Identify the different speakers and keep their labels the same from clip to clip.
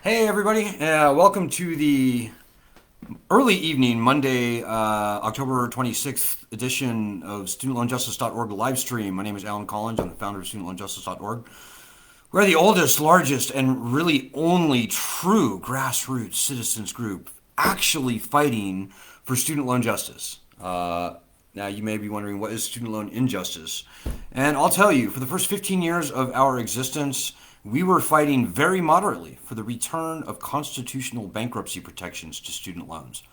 Speaker 1: Hey everybody, welcome to the early evening Monday, October 26th edition of studentloanjustice.org live stream. My name is Alan Collins. I'm the founder of studentloanjustice.org. We're the oldest, largest, and really only true grassroots citizens group actually fighting for student loan justice. Now, you may be wondering, what is student loan injustice? And I'll tell you, for the first 15 years of our existence, we were fighting very moderately for the return of constitutional bankruptcy protections to student loans.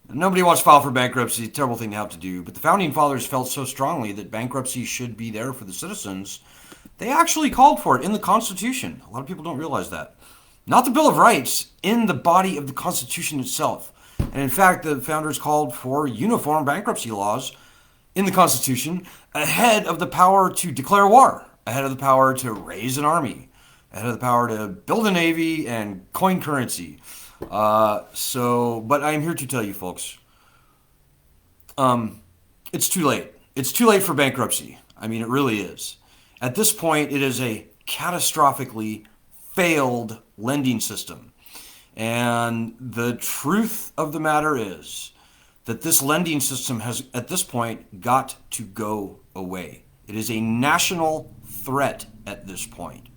Speaker 1: Nobody wants to file for bankruptcy, terrible thing to have to do, but the founding fathers felt so strongly that bankruptcy should be there for the citizens, they actually called for it in the Constitution. A lot of people don't realize that. Not the Bill of Rights, in the body of the Constitution itself. And in fact, the founders called for uniform bankruptcy laws in the Constitution ahead of the power to declare war, ahead of the power to raise an army, ahead of the power to build a navy and coin currency. But I'm here to tell you folks, it's too late. It's too late for bankruptcy. I mean, it really is. At this point, it is a catastrophically failed lending system. And the truth of the matter is that this lending system has, at this point, got to go away. It is a national threat at this point.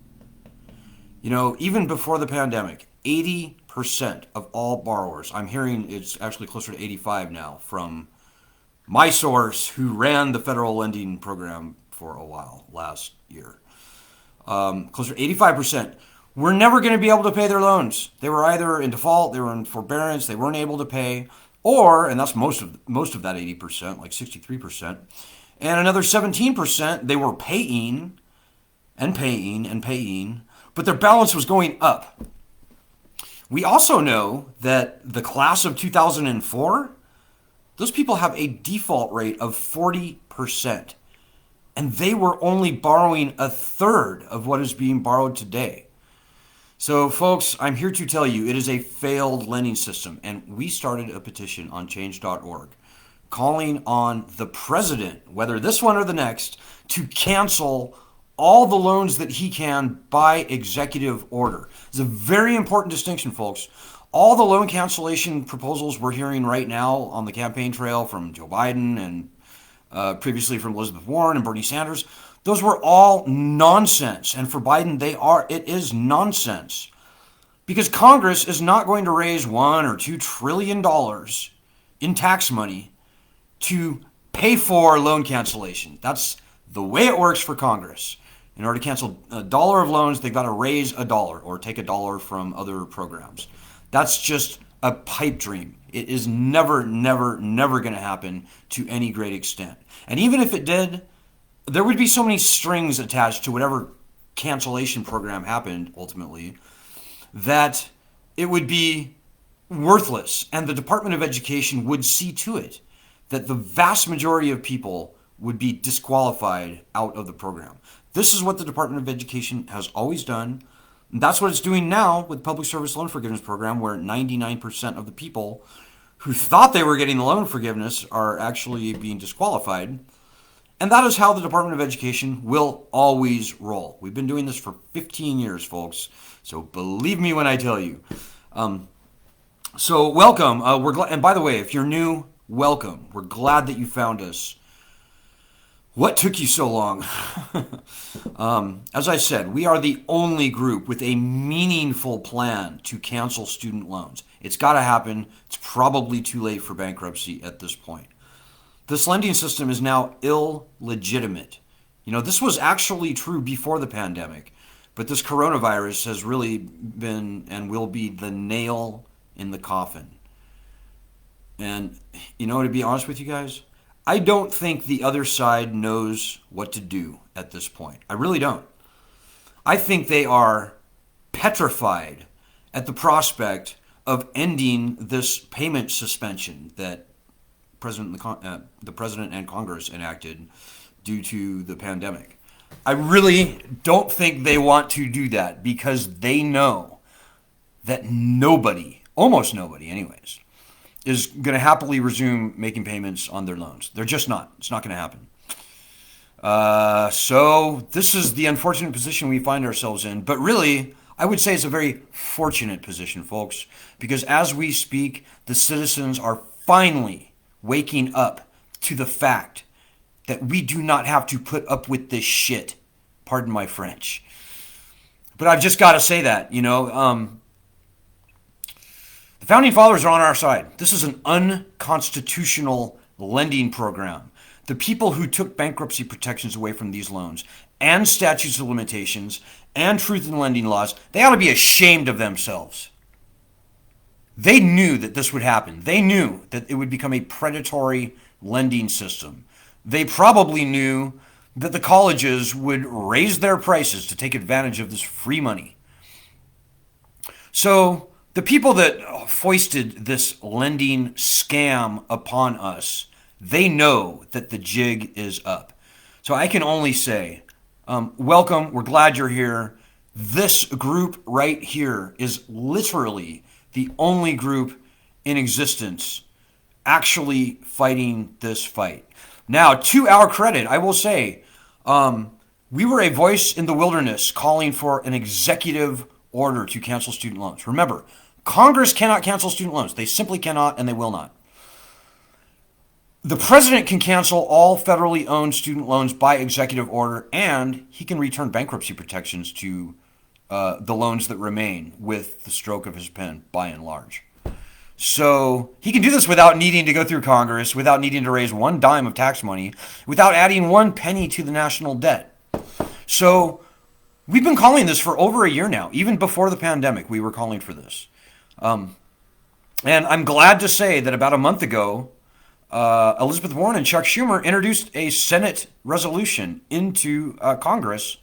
Speaker 1: You know, even before the pandemic, 80% of all borrowers, I'm hearing it's actually closer to 85 now from my source who ran the federal lending program for a while last year. Closer to 85% were never going to be able to pay their loans. They were either in default, they were in forbearance, they weren't able to pay, or, and that's most of that 80%, like 63%, and another 17%, they were paying and paying and paying, but their balance was going up. We also know that the class of 2004, those people have a default rate of 40%. And they were only borrowing a third of what is being borrowed today. So, folks, I'm here to tell you it is a failed lending system. And we started a petition on change.org calling on the president, whether this one or the next, to cancel all the loans that he can by executive order. It's a very important distinction, folks. All the loan cancellation proposals we're hearing right now on the campaign trail from Joe Biden and previously from Elizabeth Warren and Bernie Sanders, those were all nonsense. And for Biden, it is nonsense. Because Congress is not going to raise $1 or $2 trillion in tax money to pay for loan cancellation. That's the way it works for Congress. In order to cancel $1 of loans, they've got to raise $1 or take $1 from other programs. That's just a pipe dream. It is never, never, never going to happen to any great extent. And even if it did, there would be so many strings attached to whatever cancellation program happened ultimately that it would be worthless. And the Department of Education would see to it that the vast majority of people would be disqualified out of the program. This is what the Department of Education has always done. That's what it's doing now with the Public Service Loan Forgiveness Program, where 99% of the people who thought they were getting the loan forgiveness are actually being disqualified. And that is how the Department of Education will always roll. We've been doing this for 15 years, folks. So believe me when I tell you. So welcome. We're glad. And by the way, if you're new, welcome. We're glad that you found us. What took you so long? As I said, we are the only group with a meaningful plan to cancel student loans. It's got to happen. It's probably too late for bankruptcy at this point. This lending system is now illegitimate. You know, this was actually true before the pandemic, but this coronavirus has really been and will be the nail in the coffin. And, you know, to be honest with you guys, I don't think the other side knows what to do at this point. I really don't. I think they are petrified at the prospect of ending this payment suspension that the President and Congress enacted due to the pandemic. I really don't think they want to do that because they know that nobody, almost nobody anyways, is going to happily resume making payments on their loans. They're just not. It's not going to happen. So this is the unfortunate position we find ourselves in. But really, I would say it's a very fortunate position, folks, because as we speak, the citizens are finally waking up to the fact that we do not have to put up with this shit. Pardon my French. But I've just got to say that, the Founding Fathers are on our side. This is an unconstitutional lending program. The people who took bankruptcy protections away from these loans and statutes of limitations and truth in lending laws, they ought to be ashamed of themselves. They knew that this would happen. They knew that it would become a predatory lending system. They probably knew that the colleges would raise their prices to take advantage of this free money. So the people that foisted this lending scam upon us, they know that the jig is up. So I can only say, welcome. We're glad you're here. This group right here is literally the only group in existence actually fighting this fight. Now, to our credit, I will say, we were a voice in the wilderness calling for an executive order to cancel student loans. Remember, Congress cannot cancel student loans. They simply cannot, and they will not. The president can cancel all federally owned student loans by executive order, and he can return bankruptcy protections to the loans that remain with the stroke of his pen, by and large. So he can do this without needing to go through Congress, without needing to raise one dime of tax money, without adding one penny to the national debt. So we've been calling this for over a year now. Even before the pandemic, we were calling for this. And I'm glad to say that about a month ago, Elizabeth Warren and Chuck Schumer introduced a Senate resolution into Congress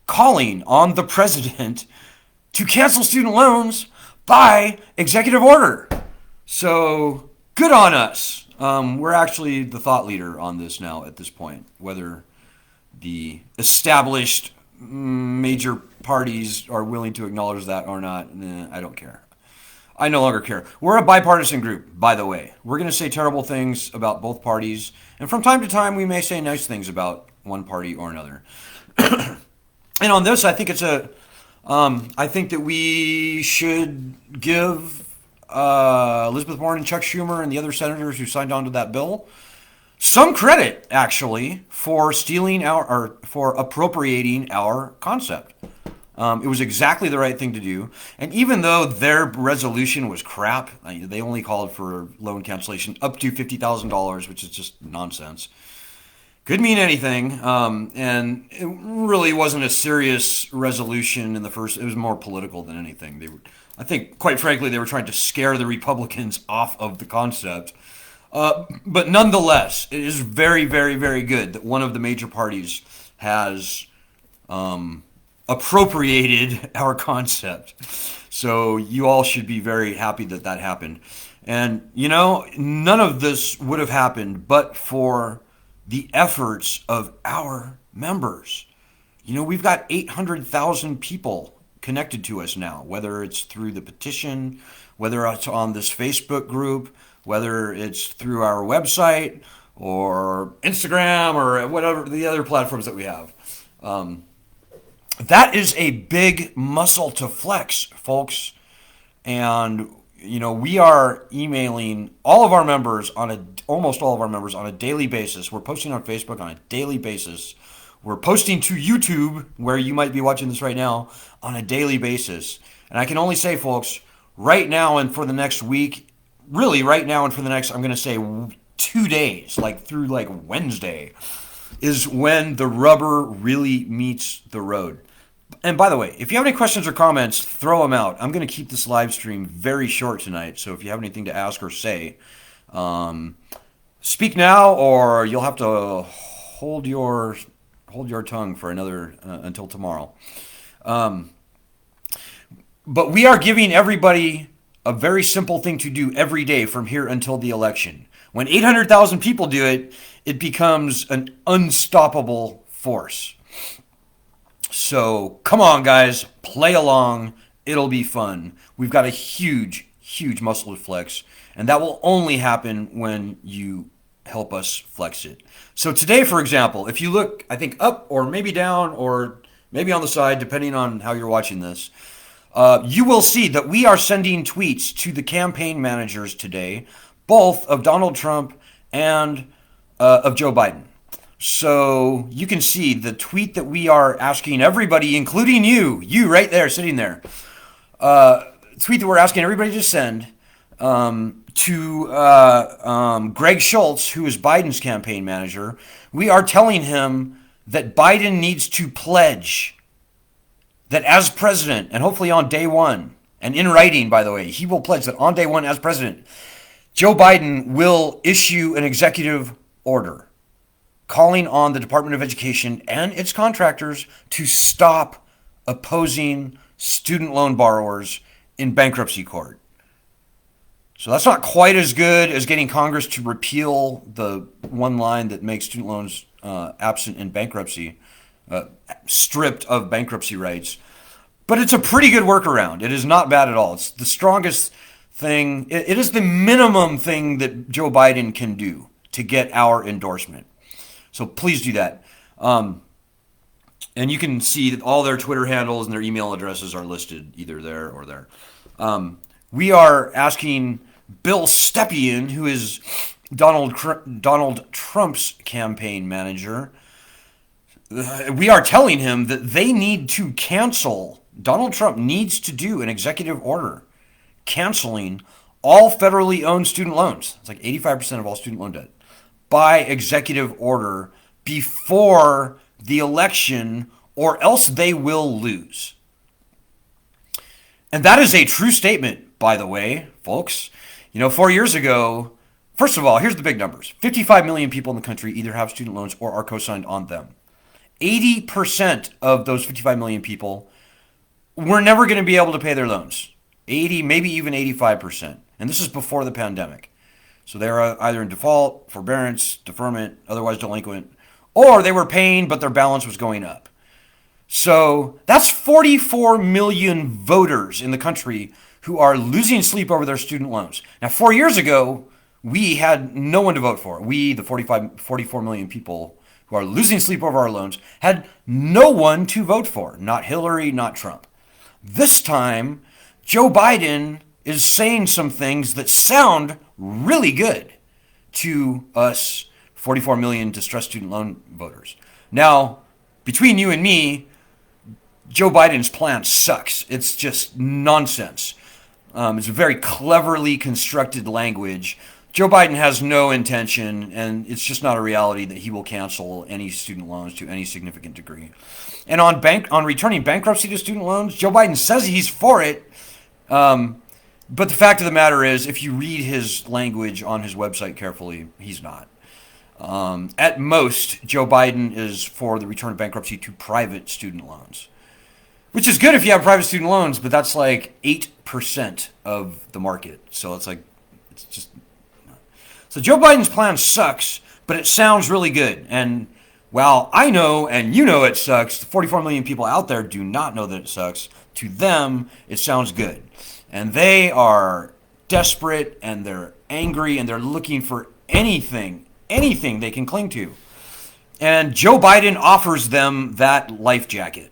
Speaker 1: calling on the president to cancel student loans by executive order. So good on us. We're actually the thought leader on this now at this point. Whether the established major parties are willing to acknowledge that or not, I don't care. I no longer care. We're a bipartisan group, by the way. We're going to say terrible things about both parties, and from time to time we may say nice things about one party or another. And on this, I think I think that we should give Elizabeth Warren and Chuck Schumer and the other senators who signed on to that bill some credit, actually, for for appropriating our concept. It was exactly the right thing to do. And even though their resolution was crap, they only called for loan cancellation up to $50,000, which is just nonsense. Could mean anything. And it really wasn't a serious resolution in the first. It was more political than anything. I think, quite frankly, they were trying to scare the Republicans off of the concept. But nonetheless, it is very, very, very good that one of the major parties has appropriated our concept. So you all should be very happy that that happened. And, none of this would have happened but for the efforts of our members. We've got 800,000 people connected to us now, whether it's through the petition, whether it's on this Facebook group, whether it's through our website or Instagram or whatever the other platforms that we have. That is a big muscle to flex, folks. And, we are emailing all of our members almost all of our members on a daily basis. We're posting on Facebook on a daily basis. We're posting to YouTube, where you might be watching this right now, on a daily basis. And I can only say, folks, right now and for the next week, really right now and for the next, I'm going to say 2 days, through Wednesday, is when the rubber really meets the road. And by the way, if you have any questions or comments, throw them out. I'm going to keep this live stream very short tonight, so if you have anything to ask or say, speak now, or you'll have to hold your tongue for until tomorrow. But we are giving everybody a very simple thing to do every day from here until the election. When 800,000 people do it, it becomes an unstoppable force. So come on, guys, play along. It'll be fun. We've got a huge, huge muscle to flex, and that will only happen when you help us flex it. So today, for example, if you look, I think up or maybe down or maybe on the side, depending on how you're watching this. You will see that we are sending tweets to the campaign managers today, both of Donald Trump and of Joe Biden. So you can see the tweet that we are asking everybody, including you right there, sitting there, tweet that we're asking everybody to send to Greg Schultz, who is Biden's campaign manager. We are telling him that Biden needs to pledge that as president, and hopefully on day one, and in writing, by the way, he will pledge that on day one as president, Joe Biden will issue an executive order calling on the Department of Education and its contractors to stop opposing student loan borrowers in bankruptcy court. So that's not quite as good as getting Congress to repeal the one line that makes student loans absent in bankruptcy, stripped of bankruptcy rights. But it's a pretty good workaround. It is not bad at all. It's the strongest thing. It is the minimum thing that Joe Biden can do to get our endorsement. So please do that. And you can see that all their Twitter handles and their email addresses are listed either there or there. We are asking Bill Stepien, who is Donald Trump's campaign manager, we are telling him that they need to cancel, Donald Trump needs to do an executive order canceling all federally owned student loans. It's like 85% of all student loan debt by executive order before the election, or else they will lose. And that is a true statement, by the way, folks. 4 years ago, first of all, here's the big numbers. 55 million people in the country either have student loans or are co-signed on them. 80% of those 55 million people were never going to be able to pay their loans. 80, maybe even 85%. And this is before the pandemic. So they were either in default, forbearance, deferment, otherwise delinquent, or they were paying, but their balance was going up. So that's 44 million voters in the country who are losing sleep over their student loans. Now, 4 years ago, we had no one to vote for. We, the 44 million people who are losing sleep over our loans, had no one to vote for. Not Hillary, not Trump. This time, Joe Biden is saying some things that sound really good to us 44 million distressed student loan voters. Now, between you and me, Joe Biden's plan sucks. It's just nonsense. It's a very cleverly constructed language. Joe Biden has no intention, and it's just not a reality that he will cancel any student loans to any significant degree. And on returning bankruptcy to student loans, Joe Biden says he's for it. But the fact of the matter is, if you read his language on his website carefully, he's not. At most, Joe Biden is for the return of bankruptcy to private student loans, which is good if you have private student loans, but that's like 8% of the market. So it's just. So Joe Biden's plan sucks, but it sounds really good. And while I know and you know it sucks, the 44 million people out there do not know that it sucks. To them, it sounds good. And they are desperate and they're angry and they're looking for anything they can cling to. And Joe Biden offers them that life jacket.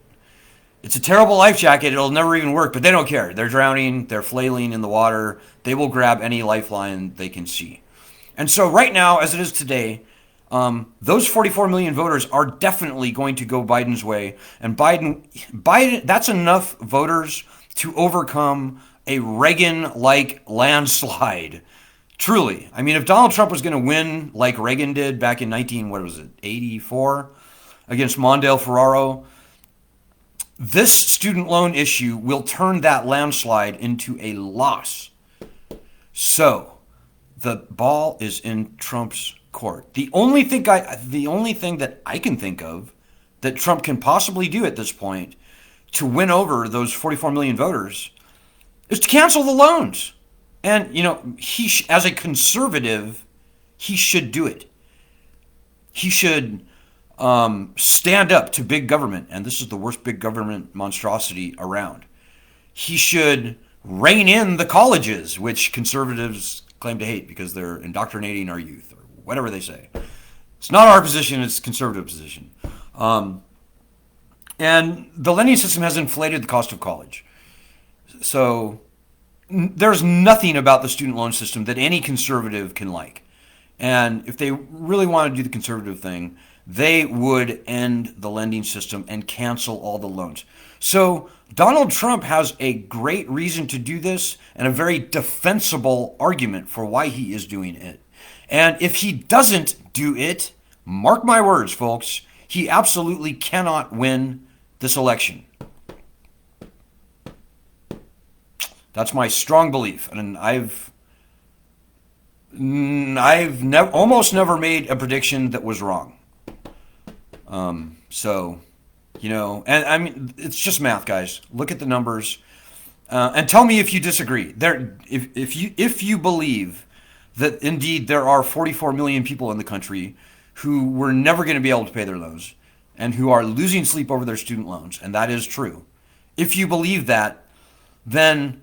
Speaker 1: It's a terrible life jacket. It'll never even work, but they don't care. They're drowning. They're flailing in the water. They will grab any lifeline they can see. And so right now, as it is today, those 44 million voters are definitely going to go Biden's way. And Biden, that's enough voters to overcome a Reagan-like landslide. Truly. I mean, if Donald Trump was going to win like Reagan did back in 84 against Mondale Ferraro, this student loan issue will turn that landslide into a loss. So, the ball is in Trump's court. The only thing that I can think of that Trump can possibly do at this point to win over those 44 million voters is to cancel the loans. And, as a conservative, he should do it. He should stand up to big government, and this is the worst big government monstrosity around. He should rein in the colleges, which conservatives claim to hate because they're indoctrinating our youth, or whatever they say. It's not our position, it's conservative position. And the lending system has inflated the cost of college. So there's nothing about the student loan system that any conservative can like. And if they really want to do the conservative thing, they would end the lending system and cancel all the loans. So Donald Trump has a great reason to do this and a very defensible argument for why he is doing it. And if he doesn't do it, mark my words, folks, he absolutely cannot win this election. That's my strong belief, and I've almost never made a prediction that was wrong. So, and I mean, it's just math, guys. Look at the numbers, and tell me if you disagree. If you believe that indeed there are 44 million people in the country who were never going to be able to pay their loans and who are losing sleep over their student loans, and that is true. If you believe that, then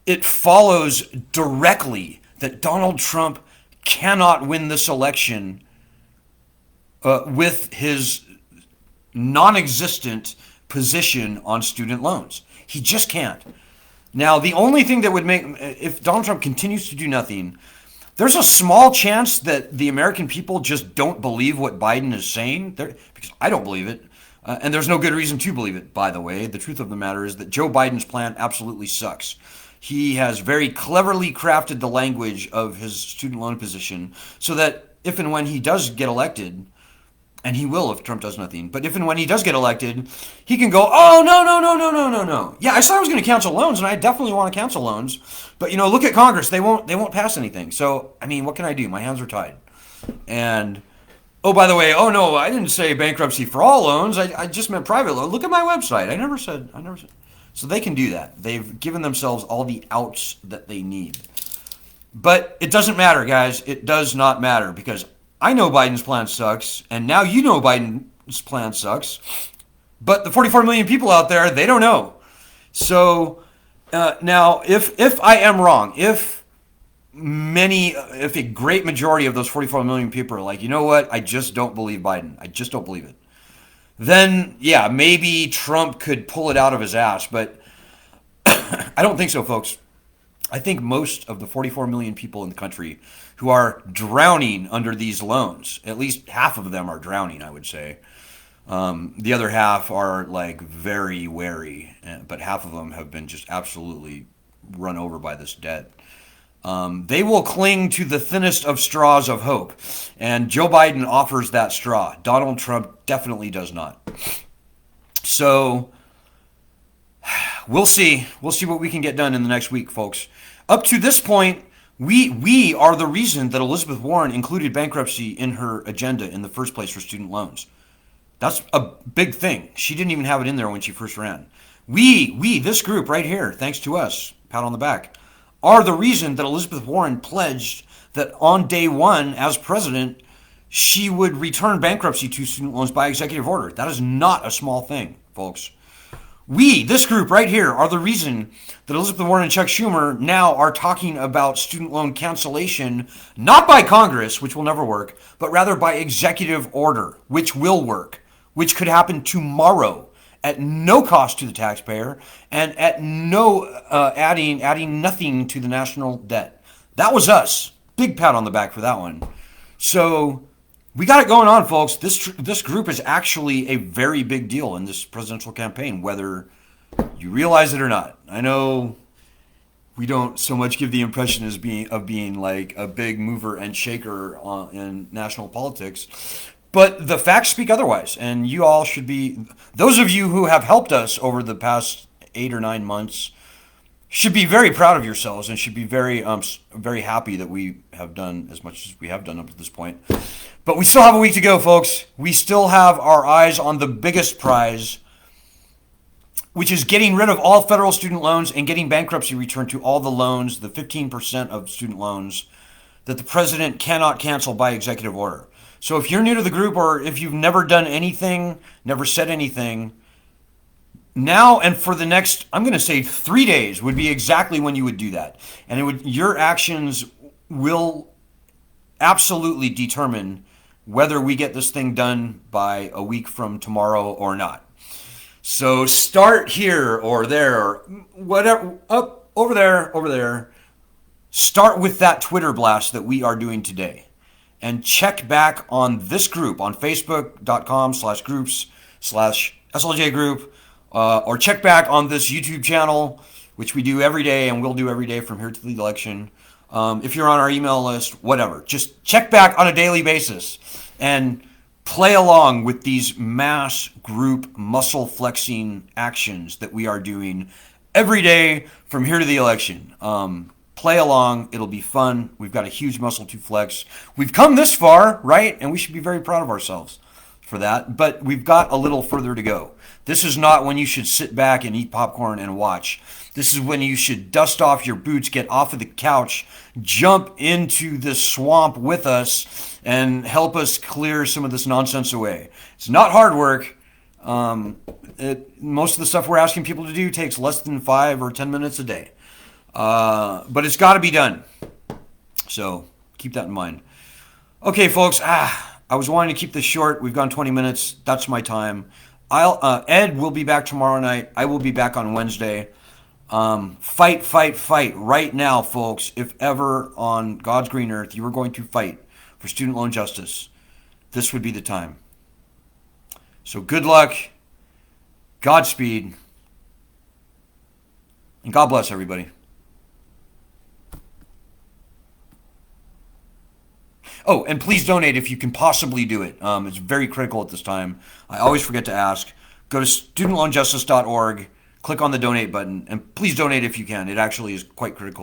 Speaker 1: it follows directly that Donald Trump cannot win this election with his non-existent position on student loans. He just can't. Now, the only thing that would make, if Donald Trump continues to do nothing, there's a small chance that the American people just don't believe what Biden is saying, because I don't believe it. And there's no good reason to believe it, by the way. The truth of the matter is that Joe Biden's plan absolutely sucks. He has very cleverly crafted the language of his student loan position so that if and when he does get elected, and he will if Trump does nothing, but if and when he does get elected, he can go, oh, no. Yeah, I said I was going to cancel loans, and I definitely want to cancel loans. But, look at Congress. They won't pass anything. So, I mean, what can I do? My hands are tied. And, oh, by the way, oh, no, I didn't say bankruptcy for all loans. I just meant private loans. Look at my website. I never said. So they can do that. They've given themselves all the outs that they need. But it doesn't matter, guys. It does not matter, because I know Biden's plan sucks, and now you know Biden's plan sucks. But the 44 million people out there, they don't know. So now, if I am wrong, if a great majority of those 44 million people are like, you know what, I just don't believe Biden. I just don't believe it. Then, yeah, maybe Trump could pull it out of his ass, but I don't think so, folks. I think most of the 44 million people in the country who are drowning under these loans, at least half of them are drowning, I would say. The other half are like very wary, but half of them have been just absolutely run over by this debt. They will cling to the thinnest of straws of hope, and Joe Biden offers that straw. Donald Trump definitely does not. So we'll see. We'll see what we can get done in the next week, folks. Up to this point, we are the reason that Elizabeth Warren included bankruptcy in her agenda in the first place for student loans. That's a big thing. She didn't even have it in there when she first ran. We, this group right here, thanks to us, pat on the back, are the reason that Elizabeth Warren pledged that on day one as president, she would return bankruptcy to student loans by executive order. That is not a small thing, folks. We, this group right here, are the reason that Elizabeth Warren and Chuck Schumer now are talking about student loan cancellation, not by Congress, which will never work, but rather by executive order, which will work, which could happen tomorrow at no cost to the taxpayer and at no adding nothing to the national debt. That was us. Big pat on the back for that one. So we got it going on, folks. This group is actually a very big deal in this presidential campaign, whether you realize it or not. I know we don't so much give the impression of being like a big mover and shaker in national politics, but the facts speak otherwise. And you all should be, those of you who have helped us over the past 8 or 9 months, should be very proud of yourselves and should be very happy that we have done as much as we have done up to this point. But we still have a week to go, folks. We still have our eyes on the biggest prize, which is getting rid of all federal student loans and getting bankruptcy returned to all the loans, the 15% of student loans that the president cannot cancel by executive order. So if you're new to the group or if you've never done anything, never said anything, now and for the next, I'm going to say 3 days would be exactly when you would do that. And your actions will absolutely determine whether we get this thing done by a week from tomorrow or not. So start here or there, or whatever, up over there. Start with that Twitter blast that we are doing today, and check back on this group on Facebook.com/groups/SLJ group, or check back on this YouTube channel, which we do every day and we'll do every day from here to the election. If you're on our email list, whatever, just check back on a daily basis and play along with these mass group muscle flexing actions that we are doing every day from here to the election. Play along. It'll be fun. We've got a huge muscle to flex. We've come this far, right? And we should be very proud of ourselves for that. But we've got a little further to go. This is not when you should sit back and eat popcorn and watch. This is when you should dust off your boots, get off of the couch, jump into this swamp with us, and help us clear some of this nonsense away. It's not hard work. Most of the stuff we're asking people to do takes less than 5 or 10 minutes a day. But it's got to be done. So keep that in mind. Okay, folks. I was wanting to keep this short. We've gone 20 minutes. That's my time. Ed will be back tomorrow night. I will be back on Wednesday. Fight right now, folks. If ever on God's green earth you were going to fight for student loan justice, this would be the time. So good luck, Godspeed, and God bless everybody. Oh, and please donate if you can possibly do it. It's very critical at this time. I always forget to ask. Go to studentloanjustice.org, click on the donate button, and please donate if you can. It actually is quite critical.